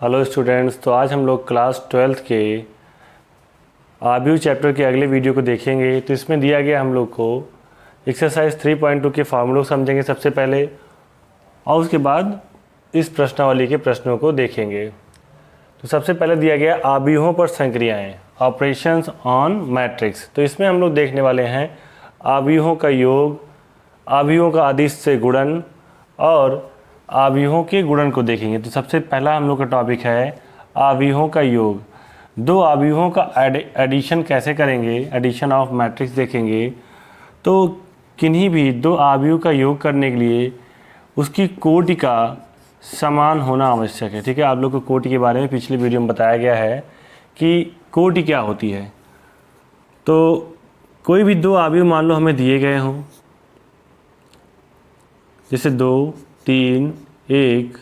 Hello students, तो आज हम लोग क्लास 12th के आव्यूह चैप्टर के अगले वीडियो को देखेंगे। तो इसमें दिया गया हम लोग को एक्सरसाइज 3.2 के फार्मूलों को समझेंगे सबसे पहले, और उसके बाद इस प्रश्नावली के प्रश्नों को देखेंगे। तो सबसे पहले दिया गया आव्यूहों पर संक्रियाएं, ऑपरेशंस ऑन मैट्रिक्स। तो इसमें हम लोग देखने वाले हैं आव्यूहों का योग, आव्यूहों का अदिश से गुणन और आव्यूहों के गुणन को देखेंगे। तो सबसे पहला हम लोग का टॉपिक है आव्यूहों का योग। दो आव्यूहों का एडिशन कैसे करेंगे, एडिशन ऑफ मैट्रिक्स देखेंगे। तो किन्हीं भी दो आव्यूह का योग करने के लिए उसकी कोटि का समान होना आवश्यक है। ठीक है, आप लोग को कोटि के बारे में पिछले वीडियो में बताया गया है कि कोटि क्या होती है। तो कोई भी दो आव्यूह मान लो हमें दिए गए हों, जैसे 2, 3, 1,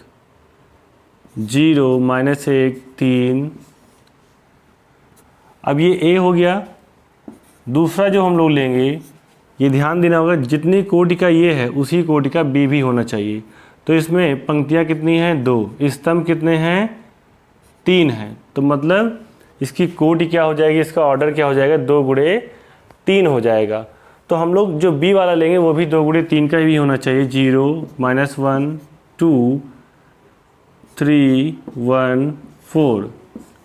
0, -1, 3। अब ये A हो गया। दूसरा जो हम लोग लेंगे, ये ध्यान देना होगा, जितनी कोटि का ये है उसी कोटि का B भी होना चाहिए। तो इसमें पंक्तियाँ कितनी हैं? 2। स्तंभ कितने हैं? 3 हैं। तो मतलब इसकी कोटि क्या हो जाएगी, इसका ऑर्डर क्या हो जाएगा? 2 × 3 हो जाएगा। तो हम लोग जो B वाला लेंगे वो भी 2 × 3 का भी होना चाहिए। 0, -1, 2, 3, 1, 4।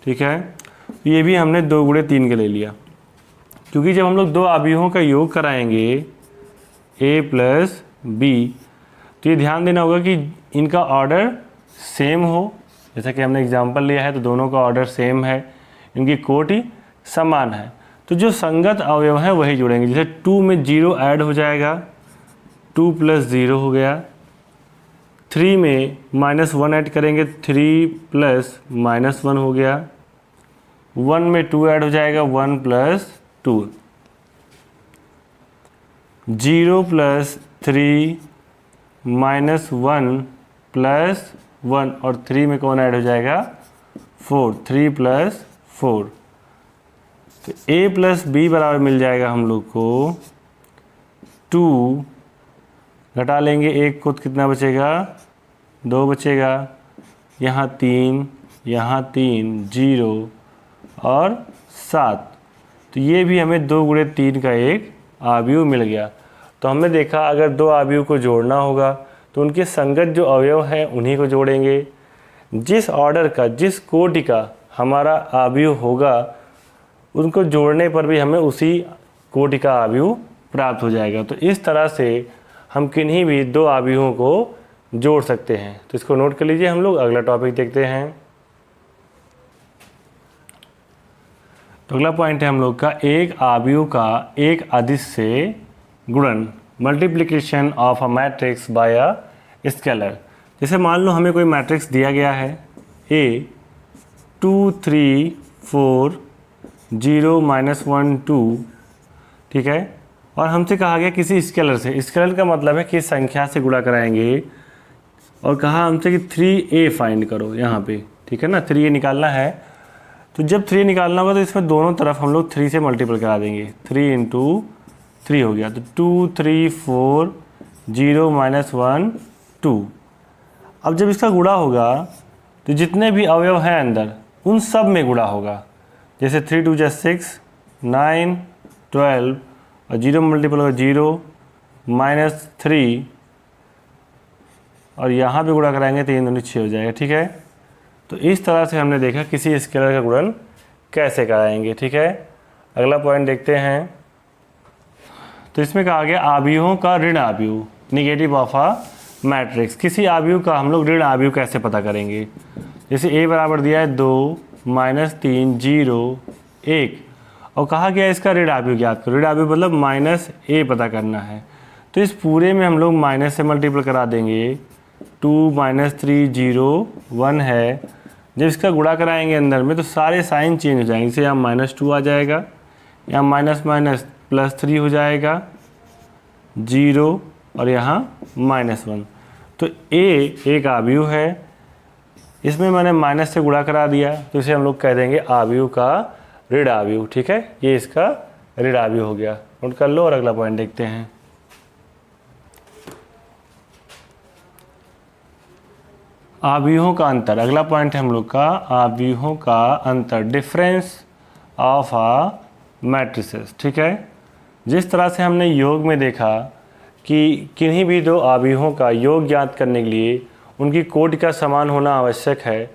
ठीक है, ये भी हमने 2 × 3 का ले लिया, क्योंकि जब हम लोग दो आव्यूहों का योग कराएंगे A + B, तो ये ध्यान देना होगा कि इनका ऑर्डर सेम हो। जैसा कि हमने एग्जांपल लिया है, तो दोनों का ऑर्डर सेम है, इनकी कोटि समान है। तो जो संगत अवयव है वही जुड़ेंगे। जैसे 2 में 0 ऐड हो जाएगा, 2 + 0 हो गया। 3 में -1 ऐड करेंगे, 3 + -1 हो गया। 1 में 2 ऐड हो जाएगा, 1 + 2। 0 + 3 -1 + 1 और 3 में कौन ऐड हो जाएगा? 4, 3 + 4। तो A + B बराबर मिल जाएगा हम लोग को 2, घटा लेंगे 1 को, तो कितना बचेगा? 2 बचेगा। यहाँ 3, यहाँ 3, 0 और 7। तो ये भी हमें 2 × 3 का एक आव्यूह मिल गया। तो हमने देखा, अगर दो आव्यूह को जोड़ना होगा तो उनके संगत जो अवयव हैं उन्हीं को जोड़ेंगे। जिस ऑर्डर का, जिस कोटि का हमारा आव्यूह होगा, उनको जोड़ने पर भी हमें उसी कोटि का आव्यूह प्राप्त हो जाएगा। तो इस तरह से हम किन्हीं भी दो आव्यूहों को जोड़ सकते हैं। तो इसको नोट कर लीजिए। हम लोग अगला टॉपिक देखते हैं। तो अगला पॉइंट है हम लोग का एक आव्यूह का एक अदिश से गुणन, multiplication of a matrix bye a scalar. जैसे मान लो हमें कोई मैट्रिक्स दिया गया है A 2, 3, 4, 0, -1, 2। ठीक है, और हमसे कहा गया किसी स्केलर से। स्केलर का मतलब है कि संख्या से गुणा कराएंगे, और कहा हमसे कि 3A फाइंड करो यहाँ पे। ठीक है ना, 3A निकालना है। तो जब 3 निकालना होगा तो इसमें दोनों तरफ हम लोग 3 से मल्टीपल करा देंगे। 3 × 3 हो गया। तो 2, 3, 4, 0, -1, 2। अब जब इसका गुणा होगा तो जितने भी अवयव हैं अंदर उन सब में गुणा होगा। जैसे 3 × 2 = 6, 9, 12 और 0 मल्टीपल होगा 0, -3 और यहाँ पे गुणा कराएंगे 3 दूनी 6 हो जाएगा। ठीक है, तो इस तरह से हमने देखा किसी स्केलर का गुणन कैसे कराएंगे। ठीक है, अगला पॉइंट देखते हैं। तो इसमें कहा गया आव्यूहों का ऋण आव्यूह, निगेटिव ऑफ अ मैट्रिक्स। किसी आव्यूह का हम लोग ऋण आव्यूह कैसे पता करेंगे? जैसे A बराबर दिया है 2, -3, 0, 1, और कहा गया इसका ऋण आव्यूह ज्ञात करो। ऋण आव्यूह मतलब -A पता करना है। तो इस पूरे में हम लोग माइनस से मल्टीपल करा देंगे। 2, -3, 0, 1 है। जब इसका गुणा कराएंगे अंदर में तो सारे साइन चेंज हो जाएंगे। जैसे यहाँ -2 आ जाएगा, यहाँ +3 हो जाएगा, 0 और यहाँ -1। तो A एक आव्यूह है। इसमें मैंने माइनस से गुणा करा दिया, तो इसे हम लोग कह देंगे आव्यूह का ऋण आव्यूह। ठीक है, ये इसका ऋण आव्यूह हो गया। नोट कर लो और अगला पॉइंट देखते हैं। आव्यूहों का अंतर, अगला पॉइंट है हम लोग का आव्यूहों का अंतर, डिफरेंस ऑफ आ मैट्रिसेस। ठीक है, जिस तरह से हमने योग में देखा कि किन्हीं भी दो आव्यूहों का योग ज्ञात करने के लिए उनकी कोटि का समान होना आवश्यक है,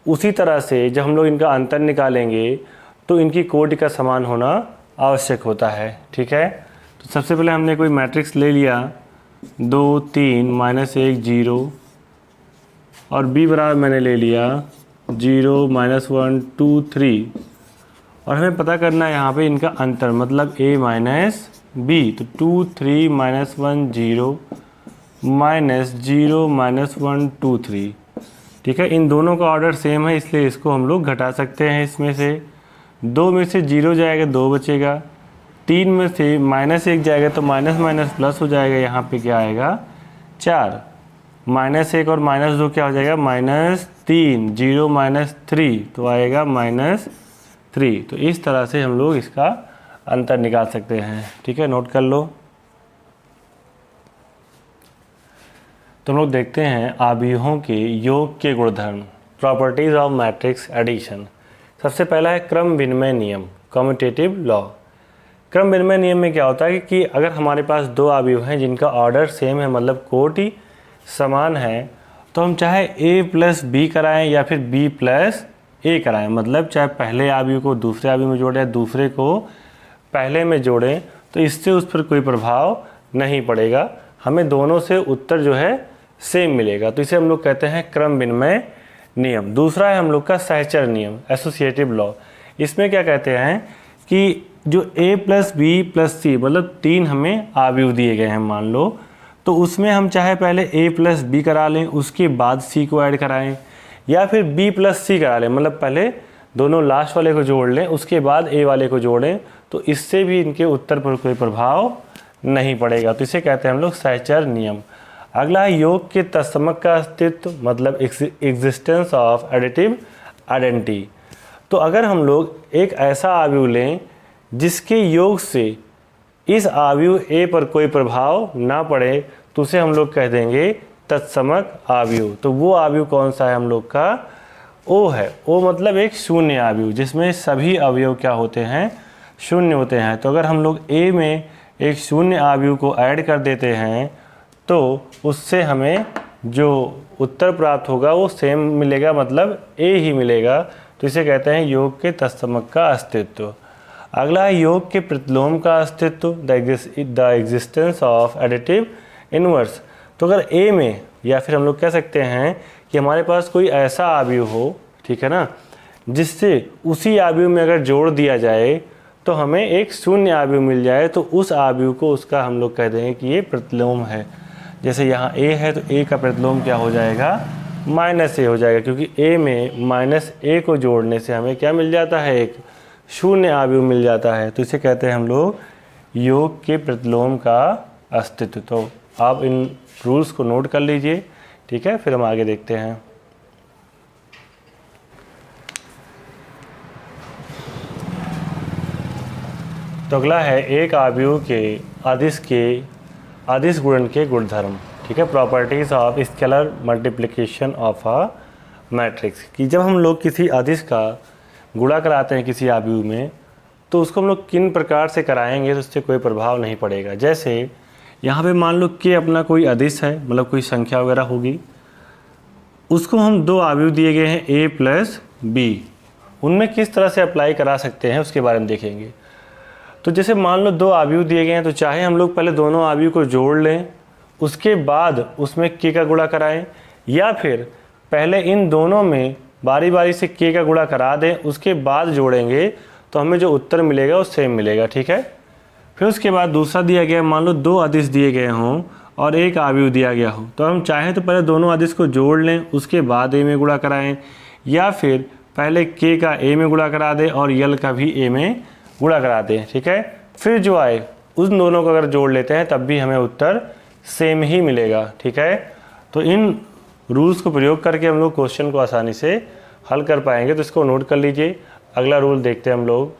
उसी तरह से जब हम लोग इनका अंतर निकालेंगे तो इनकी कोटि का समान होना आवश्यक होता है। ठीक है, तो सबसे पहले हमने कोई मैट्रिक्स ले लिया 2 3 -1 0 और b बराबर मैंने ले लिया 0 -1 2 3 और हमें पता करना है यहाँ पे इनका अंतर, मतलब a माइनस b। तो 2 3 -1 0 -0 -1 2 3। ठीक है, इन दोनों का ऑर्डर सेम है इसलिए इसको हम लोग घटा सकते हैं। इसमें से 2 में से 0 जाएगा 2 बचेगा, 3 में से -1 जाएगा तो माइनस माइनस प्लस हो जाएगा, यहाँ पे क्या आएगा 4, -1 और -2 क्या हो जाएगा -3, 0 -3 तो आएगा -3। तो इस तरह से हम लोग इसका अंतर निकाल सकते हैं। ठीक है, नोट कर लो। तो हम लोग देखते हैं आव्यूहों के योग के गुणधर्म, प्रॉपर्टीज ऑफ मैट्रिक्स एडिशन। सबसे पहला है क्रम विनिमय नियम, कम्यूटेटिव लॉ। क्रम विनिमय नियम में क्या होता है कि अगर हमारे पास दो आव्यूह हैं जिनका ऑर्डर सेम है, मतलब कोटि समान है, तो हम चाहे a + b कराएं या फिर b + a कराएं, मतलब चाहे पहले आव्यूह को दूसरे आव्यूह में जोड़ें या दूसरे को पहले में जोड़ें, तो इससे उस पर कोई प्रभाव नहीं पड़ेगा, हमें दोनों से उत्तर जो है सेम मिलेगा। तो इसे हम लोग कहते हैं क्रम विनिमय नियम। दूसरा है हम लोग का सहचर नियम, एसोसिएटिव लॉ। इसमें क्या कहते हैं कि जो a + b + c, मतलब 3 हमें आव्यूह दिए गए हैं मान लो, तो उसमें हम चाहे पहले a + b करा लें उसके बाद c को ऐड कराएं, या फिर b + c करा लें, मतलब पहले दोनों लास्ट वाले को जोड़ लें उसके बाद a वाले को जोड़ें, तो इससे भी इनके उत्तर पर कोई प्रभाव नहीं पड़ेगा। तो इसे कहते हैं हम लोग सहचर नियम। अगला है योग के तत्समक का अस्तित्व, मतलब एग्जिस्टेंस ऑफ एडिटिव आइडेंटिटी। तो अगर हम लोग एक ऐसा आव्यूह लें जिसके योग से इस आव्यूह A पर कोई प्रभाव ना पड़े, तो उसे हम लोग कह देंगे तत्समक आव्यूह। तो वो आव्यूह कौन सा है हम लोग का, O है। O मतलब एक शून्य आव्यूह जिसमें सभी अवयव क्या होते हैं, शून्य होते हैं। तो अगर हम लोग A में एक शून्य आव्यूह को ऐड कर देते हैं तो उससे हमें जो उत्तर प्राप्त होगा वो सेम मिलेगा, मतलब A ही मिलेगा। तो इसे कहते हैं योग के तत्समक का अस्तित्व। अगला है योग के प्रतिलोम का अस्तित्व, the existence of additive inverse. तो अगर A में, या फिर हम लोग कह सकते हैं कि हमारे पास कोई ऐसा आव्यूह हो, ठीक है ना, जिससे उसी आव्यूह में अगर जोड़ दिया जाए तो हमें एक शून्य आव्यूह मिल जाए, तो उस आव्यूह को उसका हम लोग कह देंगे कि ये प्रतिलोम है। जैसे यहाँ A है तो A का प्रतिलोम क्या हो जाएगा, -A हो जाएगा, क्योंकि A में -A को जोड़ने से हमें क्या मिल जाता है, एक शून्य आव्यूह मिल जाता है। तो इसे कहते हैं हम लोग योग के प्रतिलोम का अस्तित्व। तो आप इन रूल्स को नोट कर लीजिए, ठीक है, फिर हम आगे देखते हैं। तो अगला है एक आव्यूह के अदिश गुणन के गुणधर्म, ठीक है, properties of scalar multiplication of a matrix. कि जब हम लोग किसी अदिश का गुणा कराते हैं किसी आव्यूह में, तो उसको हम लोग किन प्रकार से कराएंगे तो उससे कोई प्रभाव नहीं पड़ेगा। जैसे यहाँ पे मान लो कि अपना कोई अदिश है, मतलब कोई संख्या वगैरह होगी, उसको हम दो आव्यूह दिए गए हैं a + b, उनमें किस तरह से अप्लाई करा सकते हैं उसके बारे में देखेंगे। तो जैसे मान लो दो आव्यूह दिए गए हैं, तो चाहे हम लोग पहले दोनों आव्यूह को जोड़ लें उसके बाद उसमें k का गुणा कराएं, या फिर पहले इन दोनों में बारी बारी से k का गुणा करा दें उसके बाद जोड़ेंगे, तो हमें जो उत्तर मिलेगा वो सेम मिलेगा। ठीक है, फिर उसके बाद दूसरा दिया गया, मान लो दो अदिश दिए गए हों और एक आव्यूह दिया गया हो, तो हम चाहें तो पहले दोनों अदिश को जोड़ लें उसके बाद a में गुणा कराएं, या फिर पहले k का a में गुणा करा दें और यल का भी a में गुणा करा दें। ठीक है, फिर जो आए उन दोनों को अगर जोड़ लेते हैं तब भी हमें उत्तर सेम ही मिलेगा। ठीक है, तो इन रूल्स को प्रयोग करके हम लोग क्वेश्चन को आसानी से हल कर पाएंगे। तो इसको नोट कर लीजिए। अगला रूल देखते हैं हम लोग।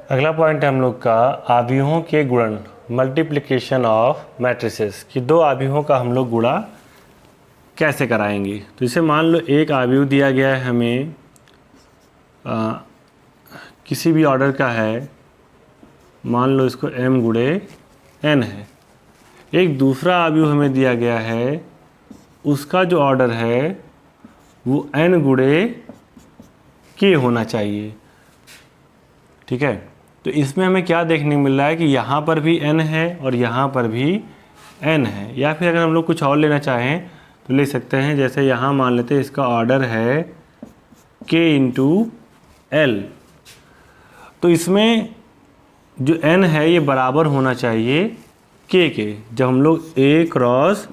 अगला पॉइंट है हम लोग का आव्यूहों के गुणन, मल्टीप्लिकेशन ऑफ मैट्रिसेस कि दो अवयवों का हम लोग गुणा कैसे कराएंगे। तो इसे मान लो एक अवयव दिया गया है हमें किसी भी ऑर्डर का है, मान लो इसको m गुणे n है। एक दूसरा अवयव हमें दिया गया है, उसका जो ऑर्डर है वो n गुणे k होना चाहिए। ठीक है, तो इसमें हमें क्या देखने को मिल रहा है कि यहाँ पर भी n है और यहाँ पर भी n है। या फिर अगर हम लोग कुछ और लेना चाहें तो ले सकते हैं, जैसे यहाँ मान लेते हैं इसका ऑर्डर है k इंटू l। तो इसमें जो n है ये बराबर होना चाहिए k के। जब हम लोग a क्रॉस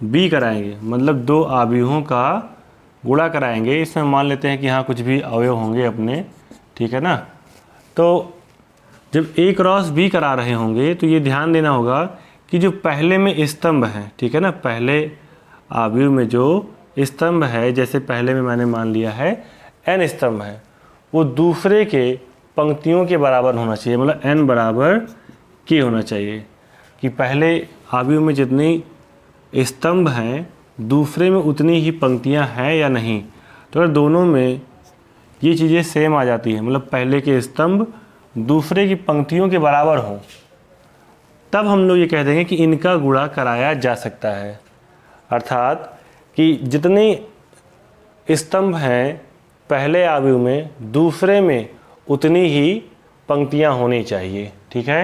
b कराएंगे, मतलब दो अवयवों का गुणा कराएंगे, इसमें मान लेते हैं कि यहाँ कुछ भी अवयव होंगे अपने, ठीक है ना। तो जब a क्रॉस b करा रहे होंगे तो ये ध्यान देना होगा कि जो पहले में स्तंभ है, ठीक है ना, पहले अवयव में जो स्तंभ है, जैसे पहले में मैंने मान लिया है n स्तंभ है, वो दूसरे के पंक्तियों के बराबर होना चाहिए, मतलब n बराबर k होना चाहिए। कि पहले अवयव में जितनी स्तंभ हैं दूसरे में उतनी ही पंक्तियां हैं या नहीं। तो अगर दोनों में ये चीज़ें सेम आ जाती हैं, मतलब पहले के स्तंभ दूसरे की पंक्तियों के बराबर हों, तब हम लोग ये कह देंगे कि इनका गुणा कराया जा सकता है। अर्थात कि जितने स्तंभ हैं पहले अवयव में दूसरे में उतनी ही पंक्तियां होनी चाहिए। ठीक है,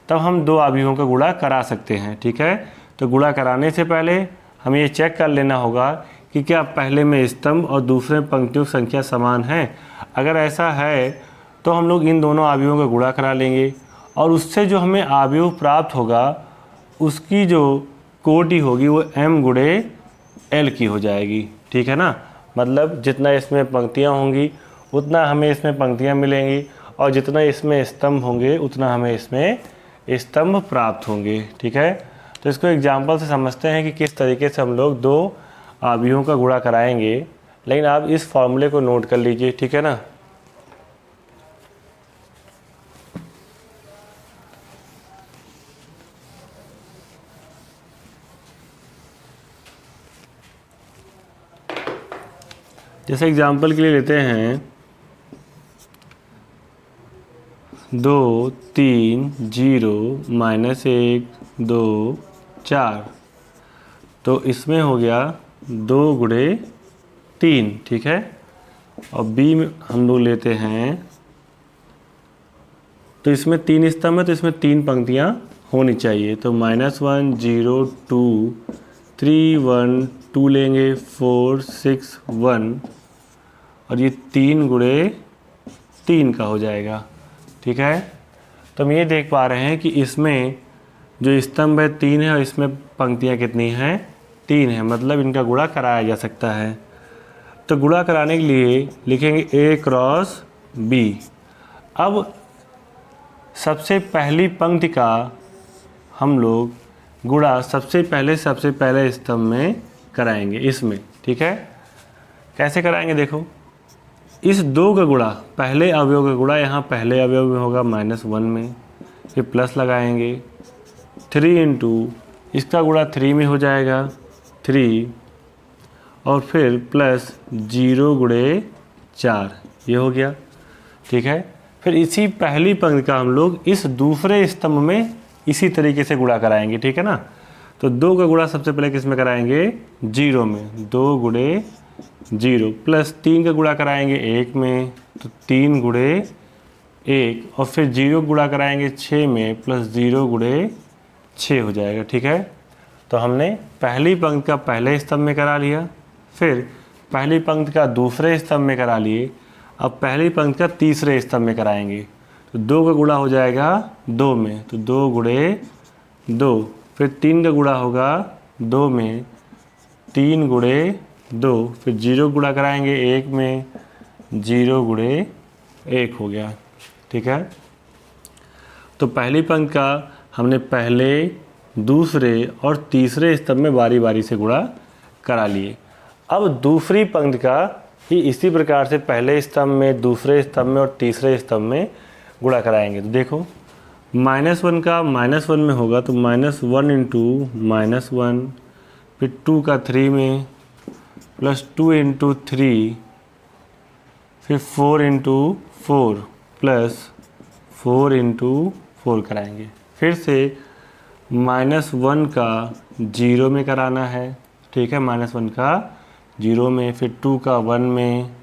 तब हम दो अवयवों का गुणा करा सकते हैं। ठीक है, तो गुणा कराने से पहले हमें ये चेक कर लेना होगा कि क्या पहले में स्तंभ और दूसरे में पंक्तियों की संख्या समान है। अगर ऐसा है तो हम लोग इन दोनों अवयवों का गुणा करा लेंगे और उससे जो हमें अवयव प्राप्त होगा उसकी जो कोटि होगी वो m गुणे l की हो जाएगी। ठीक है ना, मतलब जितना इसमें पंक्तियां होंगी उतना हमें इसमें पंक्तियां मिलेंगी और जितना इसमें स्तंभ होंगे उतना हमें इसमें स्तंभ प्राप्त होंगे। ठीक है, तो इसको एग्जाम्पल से समझते हैं कि किस तरीके से हम लोग दो अवयवों का गुणा कराएंगे। लेकिन आप इस फॉर्मूले को नोट कर लीजिए, ठीक है ना। जैसे एग्जाम्पल के लिए लेते हैं 2 3 0 -1 2 4, तो इसमें हो गया 2 गुणे 3। ठीक है, और बी में हम लोग लेते हैं तो इसमें 3 स्तंभ है तो इसमें 3 पंक्तियां होनी चाहिए। तो -1 0 2 3 1 2 लेंगे 4 6 1 और ये 3 गुणे 3 का हो जाएगा। ठीक है, तो हम ये देख पा रहे हैं कि इसमें जो स्तंभ है 3 है और इसमें पंक्तियां कितनी हैं 3 है, मतलब इनका गुणा कराया जा सकता है। तो गुणा कराने के लिए लिखेंगे a क्रॉस b। अब सबसे पहली पंक्ति का हम लोग गुणा सबसे पहले स्तंभ में कराएंगे इसमें। ठीक है, कैसे कराएंगे देखो, इस 2 का गुणा पहले अवयव का गुणा यहाँ पहले अवयव में होगा -1 में, फिर प्लस लगाएंगे 3 इंटू इसका गुणा 3 में हो जाएगा 3 और फिर प्लस 0 गुणे 4, ये हो गया। ठीक है, फिर इसी पहली पंक्ति का हम लोग इस दूसरे स्तंभ में इसी तरीके से गुणा कराएंगे। ठीक है ना, तो 2 का गुणा सबसे पहले किस में कराएंगे 0 में, 2 गुणे 0 प्लस 3 का गुणा कराएंगे 1 में, तो 3 गुणे 1 और फिर 0 गुणा कराएंगे 6 में प्लस 0 गुणे 6 हो जाएगा। ठीक है, तो हमने पहली पंक्ति का पहले स्तंभ में करा लिया, फिर पहली पंक्ति का दूसरे स्तंभ में करा लिए, अब पहली पंक्ति का तीसरे स्तंभ में कराएंगे। तो 2 का गुणा हो जाएगा 2 में, तो 2 गुणे 2, फिर 3 का गुणा होगा 2 में, 3 गुणे 2, फिर 0 गुणा कराएंगे 1 में, 0 गुणे 1 हो गया। ठीक है, तो पहली पंक्ति का हमने पहले दूसरे और तीसरे स्तंभ में बारी बारी से गुणा करा लिए। अब दूसरी पंक्ति का ही इसी प्रकार से पहले स्तंभ में, दूसरे स्तंभ में और तीसरे स्तंभ में गुणा कराएंगे। तो देखो -1 का -1 में होगा तो -1 इंटू -1, फिर 2 का 3 में, प्लस 2 इंटू 3, फिर 4 इंटू 4 प्लस 4 इंटू 4 कराएंगे। फिर से -1 का 0 में कराना है, ठीक है, -1 का 0 में, फिर 2 का 1 में,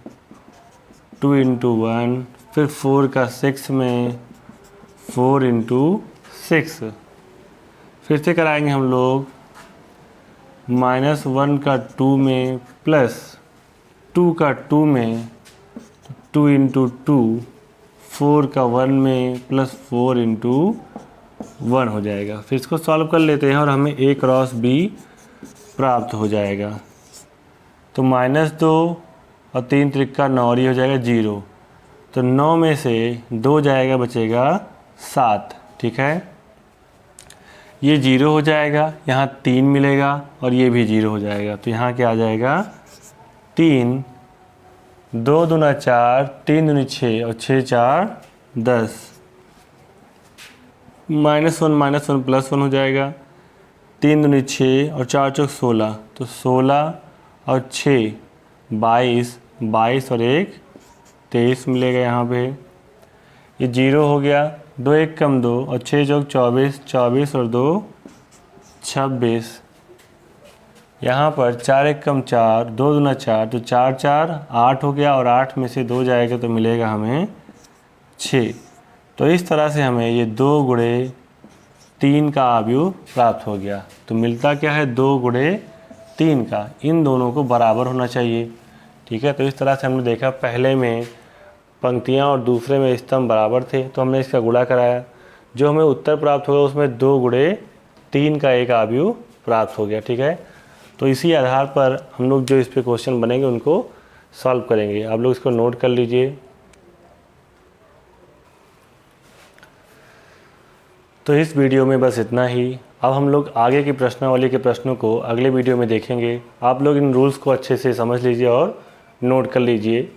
2 इंटू 1, फिर 4 का 6 में, 4 इंटू 6। फिर से कराएंगे हम लोग -1 का 2 में, प्लस 2 का 2 में, 2 इंटू 2, 4 का 1 में, प्लस 4 इंटू 1 हो जाएगा। फिर इसको सॉल्व कर लेते हैं और हमें A क्रॉस B प्राप्त हो जाएगा। तो -2 और 3 त्रिका 9 और ये हो जाएगा 0। तो 9 में से 2 जाएगा, बचेगा 7, ठीक है। ये 0 हो जाएगा, यहाँ 3 मिलेगा और ये भी 0 हो जाएगा। तो यहाँ क्या आ जाएगा 3, 2 दूना 4, 3 दूनी 6 और 6 4 10। -1 प्लस 1 हो जाएगा, 3 दूनी 6 और 4 चौक 16, तो 16 और 6 22, 22 और 1 23 मिलेगा यहाँ पे। ये 0 हो गया, 2 1 कम 2 और 6 चौक 24, 24 और 2 26। यहाँ पर 4 1 कम 4, 2 दूना 4, तो 4 4 8 हो गया और 8 में से 2 जाएगा तो मिलेगा हमें 6। तो इस तरह से हमें ये 2 गुणे 3 का अवयव प्राप्त हो गया। तो मिलता क्या है 2 गुणे 3 का, इन दोनों को बराबर होना चाहिए, ठीक है। तो इस तरह से हमने देखा पहले में पंक्तियाँ और दूसरे में स्तंभ बराबर थे, तो हमने इसका गुणा कराया, जो हमें उत्तर प्राप्त होगा उसमें 2 गुणे 3 का एक अवयव प्राप्त हो गया, ठीक है। तो इसी आधार पर हम लोग जो इस पे क्वेश्चन बनेंगे उनको सॉल्व करेंगे। आप लोग इसको नोट कर लीजिए। तो इस वीडियो में बस इतना ही। अब हम लोग आगे की प्रश्नावली के प्रश्नों को अगले वीडियो में देखेंगे। आप लोग इन रूल्स को अच्छे से समझ लीजिए और नोट कर लीजिए।